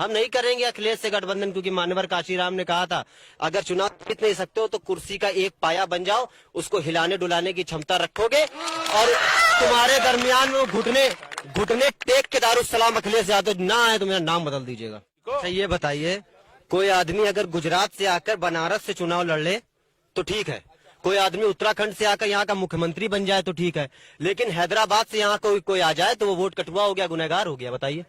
हम नहीं करेंगे अखिलेश से गठबंधन, क्योंकि मान्यवर काशीराम ने कहा था अगर चुनाव जीत नहीं सकते हो तो कुर्सी का एक पाया बन जाओ, उसको हिलाने डुलाने की क्षमता रखोगे और तुम्हारे दरमियान में घुटने टेक के दारुस्सलाम अखिलेश यादव ना आए तो मेरा नाम बदल दीजिएगा। अच्छा ये बताइए, कोई आदमी अगर गुजरात से आकर बनारस से चुनाव लड़ ले तो ठीक है, कोई आदमी उत्तराखंड से आकर यहाँ का मुख्यमंत्री बन जाए तो ठीक है, लेकिन हैदराबाद से यहाँ कोई आ जाए तो वो वोट कटुआ हो गया, गुनहगार हो गया। बताइए,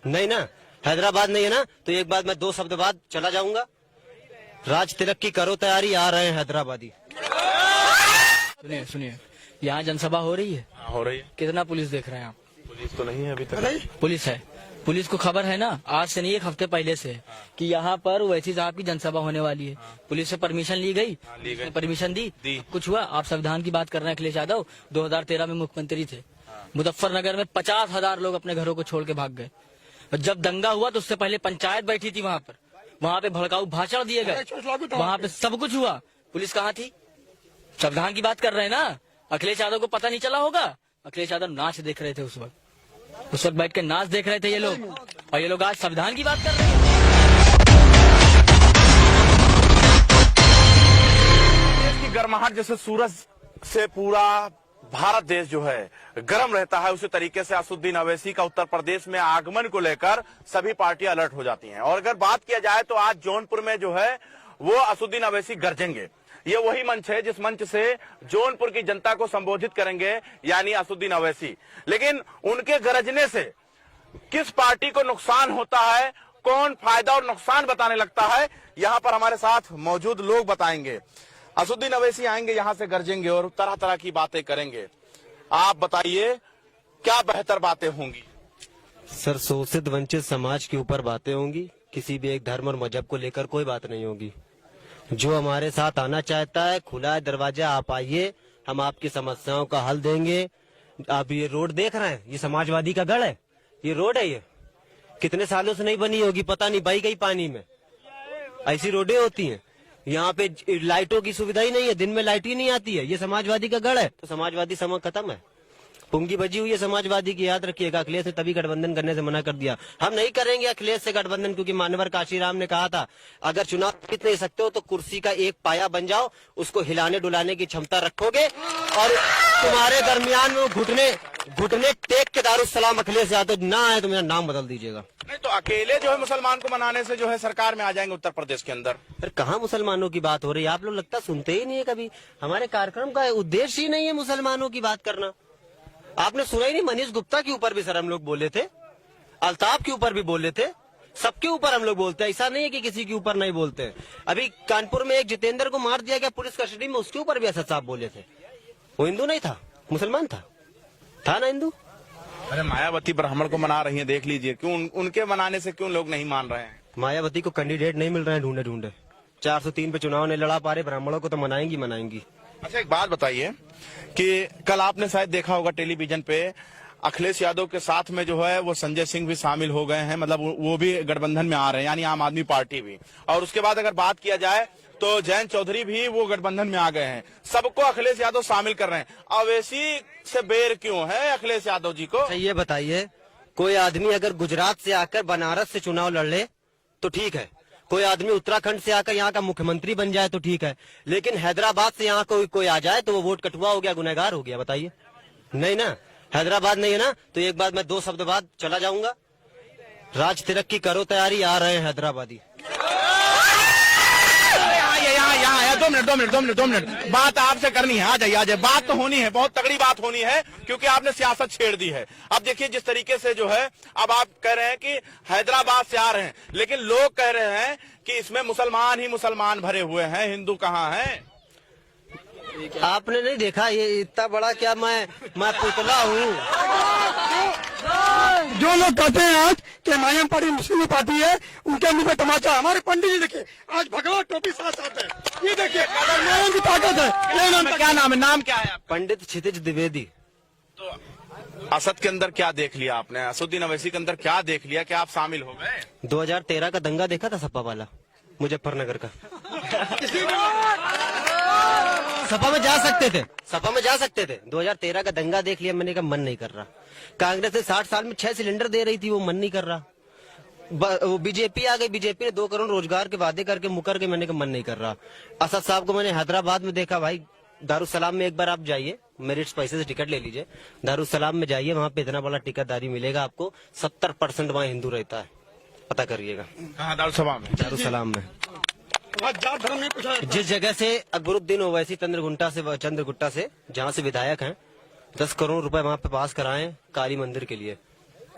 नहीं ना, हैदराबाद नहीं है ना, तो एक बात मैं 2 शब्द बाद चला जाऊंगा। राज तिलक की करो तैयारी, आ रहे हैं हैदराबादी। सुनिए, यहाँ जनसभा हो रही है। हो रही है। कितना पुलिस देख रहे हैं आप? पुलिस तो नहीं है अभी तक। पुलिस है, पुलिस को खबर है ना, आज से नहीं 1 हफ्ते पहले से कि यहाँ पर वैसी साहब की जनसभा होने वाली है। पुलिस से परमिशन ली गई, परमिशन दी। कुछ हुआ? आप संविधान की बात कर रहे हैं। अखिलेश यादव 2013 में मुख्यमंत्री थे, मुजफ्फरनगर में 50,000 लोग अपने घरों को छोड़ के भाग गए। जब दंगा हुआ तो उससे पहले पंचायत बैठी थी वहाँ पे भड़काऊ भाषण दिए गए, वहाँ पे सब कुछ हुआ। पुलिस कहाँ थी? संविधान की बात कर रहे हैं ना। अखिलेश यादव को पता नहीं चला होगा, अखिलेश यादव नाच देख रहे थे उस वक्त बैठ के नाच देख रहे थे ये लोग, और ये लोग आज संविधान की बात कर रहे हैं। देश की गर्माहट जैसे सूरज से पूरा भारत देश जो है गर्म रहता है, उसी तरीके से असदुद्दीन अवैसी का उत्तर प्रदेश में आगमन को लेकर सभी पार्टियां अलर्ट हो जाती हैं। और अगर बात किया जाए तो आज जौनपुर में जो है वो असदुद्दीन अवैसी गरजेंगे। ये वही मंच है जिस मंच से जौनपुर की जनता को संबोधित करेंगे, यानी असदुद्दीन अवैसी। लेकिन उनके गरजने से किस पार्टी को नुकसान होता है, कौन फायदा और नुकसान बताने लगता है, यहां पर हमारे साथ मौजूद लोग बताएंगे। असदुद्दीन अवैसी आएंगे, यहां से गरजेंगे और तरह तरह की बातें करेंगे। आप बताइए क्या बेहतर बातें होंगी? सर, शोषित वंचित समाज के ऊपर बातें होंगी, किसी भी एक धर्म और मजहब को लेकर कोई बात नहीं होगी। जो हमारे साथ आना चाहता है, खुला है दरवाजा, आप आइए, हम आपकी समस्याओं का हल देंगे। आप ये रोड देख रहे हैं, ये समाजवादी का गढ़ है, ये रोड है, ये कितने सालों से नहीं बनी होगी, पता नहीं, बही गई पानी में। ऐसी रोडें होती हैं। यहाँ पे लाइटों की सुविधा ही नहीं है, दिन में लाइट ही नहीं आती है, ये समाजवादी का गढ़ है। तो समाजवादी समय खत्म है, पुंगी बजी हुई है समाजवादी की, याद रखिएगा। अखिलेश ने तभी गठबंधन करने से मना कर दिया। हम नहीं करेंगे अखिलेश से गठबंधन, क्योंकि मान्यवर काशीराम ने कहा था अगर चुनाव जीत नहीं सकते हो तो कुर्सी का एक पाया बन जाओ, उसको हिलाने डुलाने की क्षमता रखोगे और तुम्हारे दरमियान में घुटने टेक के दारुस्सलाम अखिलेश यादव ना आए तो मेरा नाम बदल दीजिएगा। नहीं तो अकेले जो है मुसलमान को मनाने से जो है सरकार में आ जाएंगे उत्तर प्रदेश के अंदर। फिर कहाँ मुसलमानों की बात हो रही है? आप लोग लगता सुनते ही नहीं है कभी। हमारे कार्यक्रम का उद्देश्य ही नहीं है मुसलमानों की बात करना। आपने सुना ही नहीं, मनीष गुप्ता के ऊपर भी सर हम लोग बोले थे, अल्ताफ के ऊपर भी बोले थे, सबके ऊपर हम लोग बोलते हैं। ऐसा नहीं है कि किसी के ऊपर नहीं बोलते। अभी कानपुर में एक जितेंद्र को मार दिया गया पुलिस कस्टडी में, उसके ऊपर भी असद साहब बोले थे। वो हिंदू नहीं था, मुसलमान था ना हिंदू। अरे मायावती ब्राह्मण को मना रही है, देख लीजिए, क्यों उनके मनाने से क्यों लोग नहीं मान रहे हैं? मायावती को कैंडिडेट नहीं मिल रहे हैं, ढूंढे 403 पे चुनाव नहीं लड़ा पा रहे, ब्राह्मणों को तो मनाएंगी। अच्छा एक बात बताइए कि कल आपने शायद देखा होगा टेलीविजन पे, अखिलेश यादव के साथ में जो है वो संजय सिंह भी शामिल हो गए हैं, मतलब वो भी गठबंधन में आ रहे हैं, यानी आम आदमी पार्टी भी। और उसके बाद अगर बात किया जाए तो जयंत चौधरी भी वो गठबंधन में आ गए हैं। सबको अखिलेश यादव शामिल कर रहे हैं। अवैसी से बेर क्यों है अखिलेश यादव जी को? ये बताइए, कोई आदमी अगर गुजरात से आकर बनारस से चुनाव लड़ ले तो ठीक है, कोई आदमी उत्तराखंड से आकर यहाँ का मुख्यमंत्री बन जाए तो ठीक है, लेकिन हैदराबाद से यहाँ कोई आ जाए तो वो वोट कटुआ हो गया, गुनहगार हो गया। बताइए, नहीं ना, हैदराबाद नहीं है ना, तो एक बात मैं 2 शब्द बाद चला जाऊंगा। राज तिलक की करो तैयारी, आ रहे हैं हैदराबादी। 2 मिनट बात आपसे करनी है, आ जाइए। बात तो होनी है, बहुत तगड़ी बात होनी है, क्योंकि आपने सियासत छेड़ दी है। अब देखिए जिस तरीके से जो है, अब आप कह रहे हैं कि हैदराबाद से आ रहे हैं, लेकिन लोग कह रहे हैं कि इसमें मुसलमान ही मुसलमान भरे हुए हैं, हिंदू कहाँ हैं? आपने नहीं देखा ये इतना बड़ा क्या मैं पुतला हूँ? जो लोग कहते हैं आज कि मायाम पार्टी मुस्लिम पार्टी है, उनके मुंह पे तमाचा। हमारे पंडित जी देखिए, आज भगवा टोपी साथ आते हैं, ये देखिए मायाम की ताकत है। क्या नाम है? नाम क्या है? पंडित क्षितिज द्विवेदी। तो असद के अंदर क्या देख लिया आपने? असदुद्दीन अवैसी के अंदर क्या देख लिया कि आप शामिल हो गए? 2013 का दंगा देखा था सपा वाला, मुजफ्फरनगर का। सपा में जा सकते थे। 2013 का दंगा देख लिया, मैंने कहा मन नहीं कर रहा। कांग्रेस ने 60 साल में 6 सिलेंडर दे रही थी, वो मन नहीं कर रहा। वो बीजेपी आ गई, बीजेपी ने 2 करोड़ रोजगार के वादे करके मुकर के मैंने का मन नहीं कर रहा। असद साहब को मैंने हैदराबाद में देखा भाई, दारुसलाम में एक बार आप जाइए, मेरे पैसे से टिकट ले लीजिए, दारुसलाम में जाइए, वहाँ पे इतना बड़ा टिकटदारी मिलेगा आपको, 70% वहाँ हिंदू रहता है, पता करिएगा। कहाँ? दारुसलाम में? दारुसलाम में वहाँ जात धर्म नहीं पूछा जाता। जिस जगह से अकबरुद्दीन ओवैसी चंद्रगुट्टा से जहाँ से विधायक हैं, 10 करोड़ रुपए वहाँ पे पास कराए काली मंदिर के लिए,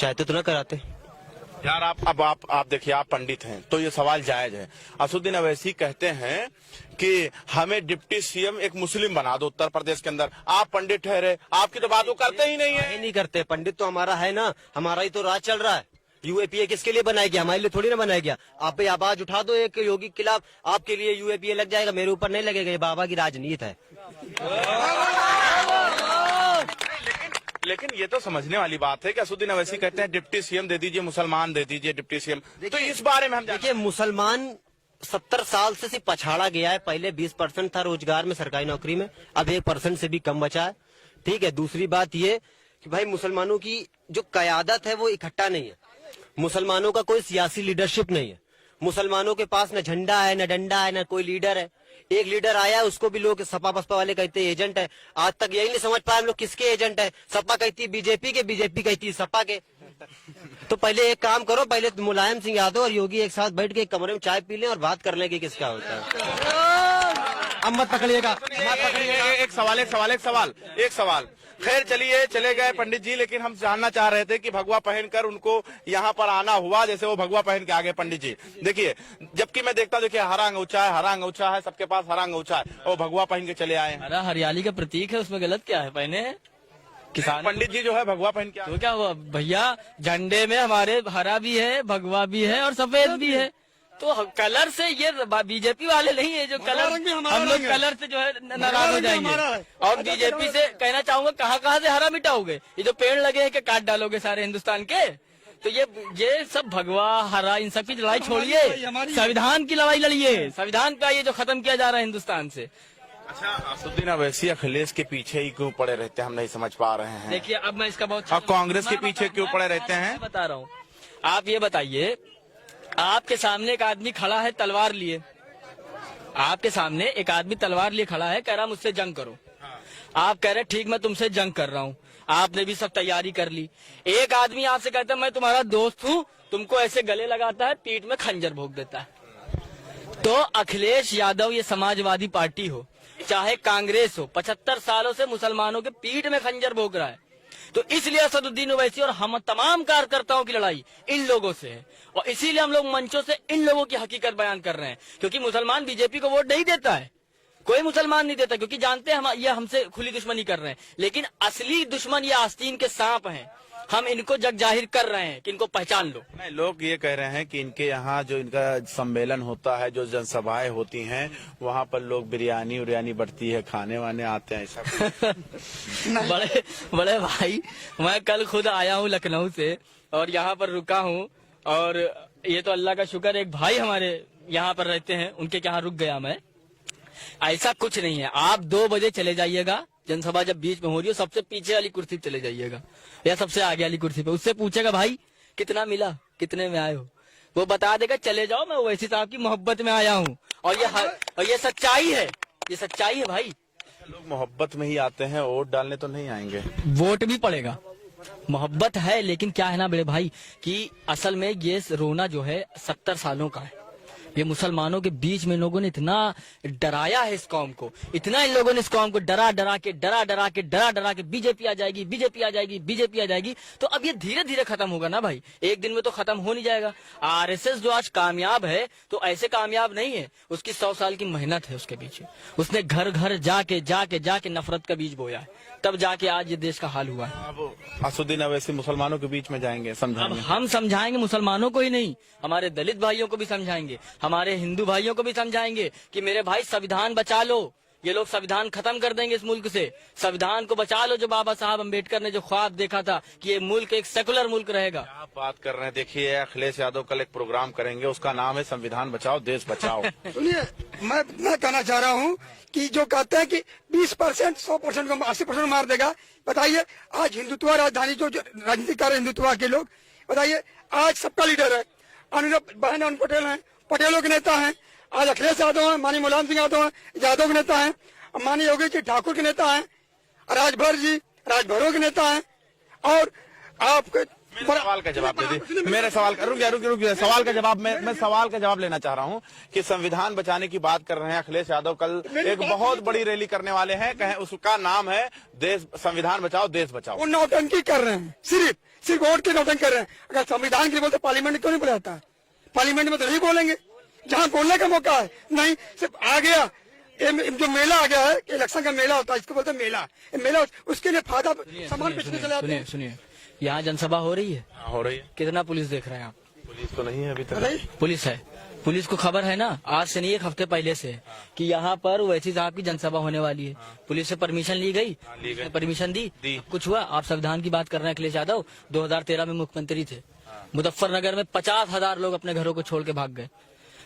चाहते तो ना कराते। यार आप देखिए, आप पंडित हैं तो ये सवाल जायज है। असदुद्दीन अवैसी कहते हैं कि हमें डिप्टी सीएम एक मुस्लिम बना दो उत्तर प्रदेश के अंदर। आप पंडित ठहरे, आपकी तो बात वो करते ही नहीं है। नहीं करते, पंडित तो हमारा है ना, हमारा ही तो राज चल रहा है। यूएपीए किसके लिए बनाया गया? हमारे लिए थोड़ी ना बनाया गया। आप पे आवाज उठा दो एक योगी के खिलाफ, आपके लिए यूएपीए लग जाएगा, मेरे ऊपर नहीं लगेगा। ये बाबा की राजनीति है। लेकिन ये तो समझने वाली बात है कि असदुद्दीन अवैसी कहते हैं डिप्टी सीएम दे दीजिए, मुसलमान दे दीजिए डिप्टी सीएम। तो इस बारे में हम देखिए, मुसलमान 70 साल से सिर्फ पछाड़ा गया है। पहले 20% था रोजगार में, सरकारी नौकरी में, अब 1% से भी कम बचा है। ठीक है, दूसरी बात ये कि भाई मुसलमानों की जो कयादत है वो इकट्ठा नहीं है, मुसलमानों का कोई सियासी लीडरशिप नहीं है, मुसलमानों के पास न झंडा है, न डंडा है, न कोई लीडर है। एक लीडर आया, उसको भी लोग सपा बसपा वाले कहते हैं एजेंट है। आज तक यही नहीं समझ पाए हम लोग किसके एजेंट है। सपा कहती है बीजेपी के, बीजेपी कहती है सपा के। तो पहले एक काम करो, पहले मुलायम सिंह यादव और योगी एक साथ बैठ के एक कमरे में चाय पी लें और बात कर लें कि किसका होता है। अब मत पकड़िएगा, एक सवाल। खैर चलिए, चले गए पंडित जी, लेकिन हम जानना चाह रहे थे कि भगवा पहनकर उनको यहाँ पर आना हुआ, जैसे वो भगवा पहन के आगे। पंडित जी देखिए, जबकि मैं देखता हूँ, देखिए हरा अंगूछा है, सबके पास हरा अंगूछा है, और भगवा पहन के चले आए हैं। हरा हरियाली का प्रतीक है, उसमें गलत क्या है? पहने हैं किसान। पंडित जी जो है भगवा पहन के तो क्या हुआ भैया, झंडे में हमारे हरा भी है, भगवा भी है और सफेद भी है। तो कलर से ये बीजेपी वाले नहीं है जो कलर, हम लोग कलर से जो है नाराज हो जाएंगे। और बीजेपी से कहना चाहूंगा, कहाँ से हरा मिटाओगे? ये जो पेड़ लगे हैं कि काट डालोगे सारे हिंदुस्तान के? तो ये सब भगवा हरा इन सब की लड़ाई छोड़िए, संविधान की लड़ाई लड़िए। संविधान का ये जो खत्म किया जा रहा है हिंदुस्तान से। अच्छा, असदुद्दीन अवैसी अखिलेश के पीछे ही क्यों पड़े रहते हैं, हम नहीं समझ पा रहे हैं। देखिए, अब मैं इसका बहुत अब कांग्रेस के पीछे क्यों पड़े रहते हैं, बता रहा हूँ। आप ये बताइए, आपके सामने एक आदमी खड़ा है तलवार लिए, आपके सामने एक आदमी तलवार लिए खड़ा है, कह रहा मुझसे जंग करो। आप कह रहे ठीक, मैं तुमसे जंग कर रहा हूँ, आपने भी सब तैयारी कर ली। एक आदमी आपसे कहता है मैं तुम्हारा दोस्त हूँ, तुमको ऐसे गले लगाता है, पीठ में खंजर भोंक देता है। तो अखिलेश यादव, ये समाजवादी पार्टी हो चाहे कांग्रेस हो, 75 सालों से मुसलमानों के पीठ में खंजर भोंक रहा है। तो इसलिए असदुद्दीन ओवैसी और हम तमाम कार्यकर्ताओं की लड़ाई इन लोगों से है, और इसीलिए हम लोग मंचों से इन लोगों की हकीकत बयान कर रहे हैं। क्योंकि मुसलमान बीजेपी को वोट नहीं देता है, कोई मुसलमान नहीं देता, क्योंकि जानते हैं हम ये हमसे खुली दुश्मनी कर रहे हैं। लेकिन असली दुश्मन ये आस्तीन के सांप हैं, हम इनको जग जाहिर कर रहे हैं कि इनको पहचान लो। नहीं, लोग ये कह रहे हैं कि इनके यहाँ जो इनका सम्मेलन होता है, जो जनसभाएं होती हैं, वहाँ पर लोग बिरयानी बढ़ती है, खाने वाने आते हैं, ऐसा। बड़े भाई, मैं कल खुद आया हूँ लखनऊ से और यहाँ पर रुका हूँ, और ये तो अल्लाह का शुक्र, एक भाई हमारे यहाँ पर रहते हैं, उनके यहाँ रुक गया मैं। ऐसा कुछ नहीं है, आप 2 बजे चले जाइएगा, जनसभा जब बीच में हो रही हो, सबसे पीछे वाली कुर्सी पे चले जाइएगा या सबसे आगे वाली कुर्सी पे, उससे पूछेगा भाई कितना मिला, कितने में आए हो, वो बता देगा। चले जाओ, मैं ओवैसी साहब की मोहब्बत में आया हूँ, और ये सच्चाई है, ये सच्चाई है भाई। लोग मोहब्बत में ही आते हैं, वोट डालने तो नहीं आएंगे। वोट भी पड़ेगा, मोहब्बत है, लेकिन क्या है ना बड़े भाई कि असल में ये रोना जो है 70 सालों का है। ये मुसलमानों के बीच में लोगों ने इतना डराया है इस कौम को, इतना इन लोगों ने इस कौम को डरा डरा के बीजेपी आ जाएगी, बीजेपी आ जाएगी, बीजेपी आ जाएगी। तो अब ये धीरे धीरे खत्म होगा ना भाई, एक दिन में तो खत्म हो नहीं जाएगा। आरएसएस जो आज कामयाब है, तो ऐसे कामयाब नहीं है, उसकी 100 साल की मेहनत है उसके पीछे। उसने घर घर जाके नफरत का बीज बोया है, तब जाके आज ये देश का हाल हुआ है। अब असदुद्दीन अवैसी मुसलमानों के बीच में जाएंगे, समझाएंगे। अब हम समझाएंगे मुसलमानों को ही नहीं, हमारे दलित भाइयों को भी समझाएंगे, हमारे हिंदू भाइयों को भी समझाएंगे कि मेरे भाई संविधान बचा लो। ये लोग संविधान खत्म कर देंगे इस मुल्क से, संविधान को बचा लो, जो बाबा साहब अम्बेडकर ने जो ख्वाब देखा था कि ये मुल्क एक सेकुलर मुल्क रहेगा। आप बात कर रहे हैं, देखिए अखिलेश यादव कल एक प्रोग्राम करेंगे, उसका नाम है संविधान बचाओ देश बचाओ। सुनिए, मैं कहना चाह रहा हूँ कि जो कहते हैं कि 20% 100% को 80% मार देगा, बताइए आज हिंदुत्व राजधानी जो राजनीति कर रहे हिंदुत्व के लोग, बताइए आज सबका लीडर है, अनुराग बहन अरुण पटेल हैं, पटेलों के नेता हैं। आज अखिलेश यादव हैं, माननीय मुलायम सिंह यादव हैं, यादव के नेता हैं। माननीय योगी जी ठाकुर के नेता हैं, राजभर जी राजभरों के नेता हैं। और आपके सवाल का जवाब दे दी। मेरे सवाल का रुक सवाल का जवाब मैं सवाल का जवाब लेना चाह रहा हूं कि संविधान बचाने की बात कर रहे हैं अखिलेश यादव। कल एक बहुत बड़ी रैली करने वाले हैं, कहें उसका नाम है देश संविधान बचाओ देश बचाओ। वो नौटंकी कर रहे हैं, सिर्फ वोट के नौटंकी कर रहे हैं। अगर संविधान के लिए बोलते पार्लियामेंट में क्यों नहीं बुलाता है? पार्लियामेंट में तो नहीं बोलेंगे, जहाँ बोलने का मौका है नहीं। सिर्फ आ गया जो मेला आ गया है, इलेक्शन का मेला होता है, इसको बोलते मेला। मेला उसके लिए फायदा सामान बेचने चले जाते हैं। सुनिए, यहाँ जनसभा हो रही है, हो रही है। कितना पुलिस देख रहे हैं आप? पुलिस तो नहीं है अभी तक। पुलिस है, पुलिस को खबर है ना, आज से नहीं एक हफ्ते पहले से कि यहाँ पर ओवैसी साहब की जनसभा होने वाली है। पुलिस से परमिशन ली गई, परमिशन दी। कुछ हुआ? आप संविधान की बात कर रहे हैं। अखिलेश यादव 2013 में मुख्यमंत्री थे, मुजफ्फरनगर में 50,000 लोग अपने घरों को छोड़ के भाग गए।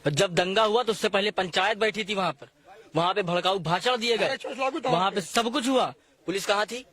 और जब दंगा हुआ तो उससे पहले पंचायत बैठी थी वहाँ पे भड़काऊ भाषण दिए गए, वहाँ पे सब कुछ हुआ। पुलिस कहाँ थी?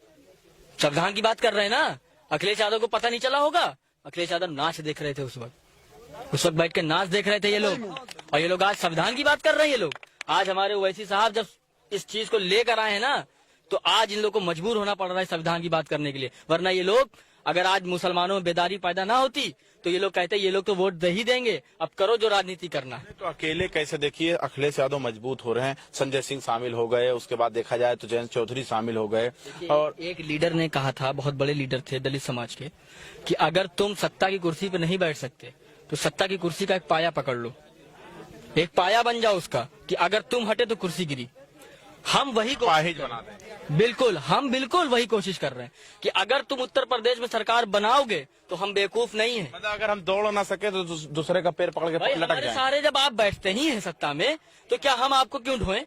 संविधान की बात कर रहे हैं ना। अखिलेश यादव को पता नहीं चला होगा? अखिलेश यादव नाच देख रहे थे उस वक्त बैठ के नाच देख रहे थे ये लोग। और ये लोग आज संविधान की बात कर रहे हैं। ये लोग आज हमारे ओवैसी साहब जब इस चीज को लेकर आए हैं ना, तो आज इन लोग को मजबूर होना पड़ रहा है संविधान की बात करने के लिए। वरना ये लोग, अगर आज मुसलमानों में बेदारी पैदा ना होती तो ये लोग कहते ये लोग तो वोट दे ही देंगे, अब करो जो राजनीति करना है। तो अकेले कैसे? देखिए अखिलेश यादव मजबूत हो रहे हैं, संजय सिंह शामिल हो गए, उसके बाद देखा जाए तो जयंत चौधरी शामिल हो गए। और एक लीडर ने कहा था, बहुत बड़े लीडर थे दलित समाज के, कि अगर तुम सत्ता की कुर्सी पे नहीं बैठ सकते तो सत्ता की कुर्सी का एक पाया पकड़ लो, एक पाया बन जाओ उसका, कि अगर तुम हटे तो कुर्सी गिरी। हम वही पाहिज बना दें। हम बिल्कुल वही कोशिश कर रहे हैं कि अगर तुम उत्तर प्रदेश में सरकार बनाओगे तो हम बेवकूफ नहीं है। मतलब अगर हम दौड़ ना सके तो दूसरे का पैर पकड़ के लटक जाए। सारे जब आप बैठते ही हैं सत्ता में तो क्या हम आपको क्यों ढोएं?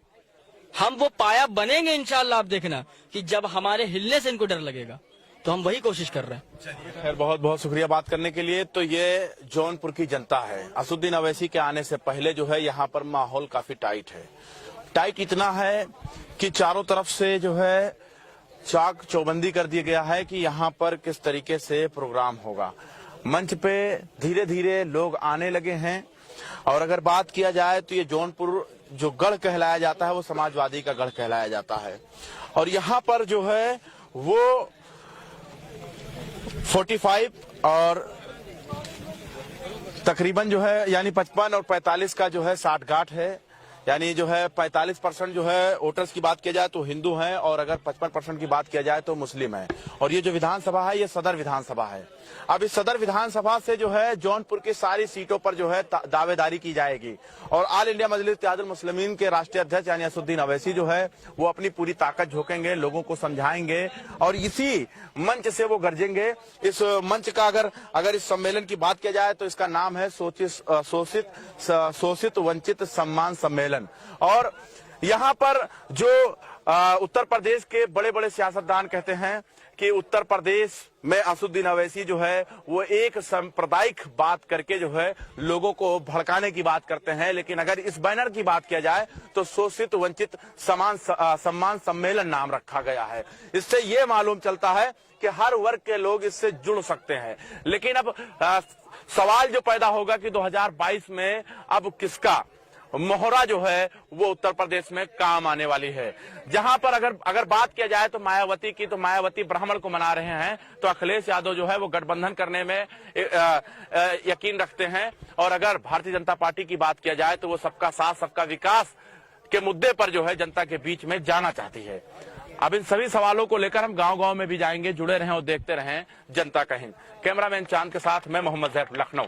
हम वो पाया बनेंगे इंशाल्लाह। आप देखना कि जब हमारे हिलने से इनको डर लगेगा, तो हम वही कोशिश कर रहे हैं। खैर बहुत बहुत शुक्रिया बात करने के लिए। तो ये जौनपुर की जनता है। असदुद्दीन अवैसी के आने से पहले जो है यहाँ पर माहौल काफी टाइट है। टाइट इतना है कि चारों तरफ से जो है चाक चौबंदी कर दिया गया है कि यहाँ पर किस तरीके से प्रोग्राम होगा। मंच पे धीरे धीरे लोग आने लगे हैं। और अगर बात किया जाए तो ये जौनपुर जो गढ़ कहलाया जाता है वो समाजवादी का गढ़ कहलाया जाता है। और यहाँ पर जो है वो 45 और तकरीबन जो है यानी 55 और 45 का जो है 60-गांठ है। यानी जो है 45% जो है वोटर्स की बात किया जाए तो हिंदू हैं, और अगर 55% की बात किया जाए तो मुस्लिम है। और ये जो विधानसभा है ये सदर विधानसभा है। अब इस सदर विधानसभा से जो है जौनपुर की सारी सीटों पर जो है दावेदारी की जाएगी। और ऑल इंडिया मजलिस इत्तेहादुल मुस्लिमीन के राष्ट्रीय अध्यक्ष यानी असदुद्दीन अवैसी जो है वो अपनी पूरी ताकत झोंकेंगे, लोगों को समझाएंगे और इसी मंच से वो गरजेंगे। इस मंच का अगर इस सम्मेलन की बात किया जाए तो इसका नाम है शोषित वंचित सम्मान सम्मेलन। और यहाँ पर जो उत्तर प्रदेश के बड़े बड़े सियासतदान कहते हैं कि उत्तर प्रदेश में असदुद्दीन अवैसी जो है वो एक सांप्रदायिक बात करके जो है लोगों को भड़काने की बात करते हैं। लेकिन अगर इस बैनर की बात किया जाए तो शोषित वंचित सम्मान सम्मेलन नाम रखा गया है। इससे ये मालूम चलता है कि हर वर्ग के लोग इससे जुड़ सकते हैं। लेकिन अब सवाल जो पैदा होगा कि 2022 में अब किसका मोहरा जो है वो उत्तर प्रदेश में काम आने वाली है। जहां पर अगर बात किया जाए तो मायावती की, तो मायावती ब्राह्मण को मना रहे हैं, तो अखिलेश यादव जो है वो गठबंधन करने में यकीन रखते हैं। और अगर भारतीय जनता पार्टी की बात किया जाए तो वो सबका साथ सबका विकास के मुद्दे पर जो है जनता के बीच में जाना चाहती है। अब इन सभी सवालों को लेकर हम गांव-गांव में भी जाएंगे। जुड़े रहें और देखते रहें जनता का हिंद। कैमरामैन चांद के साथ मैं मोहम्मद जैफ, लखनऊ।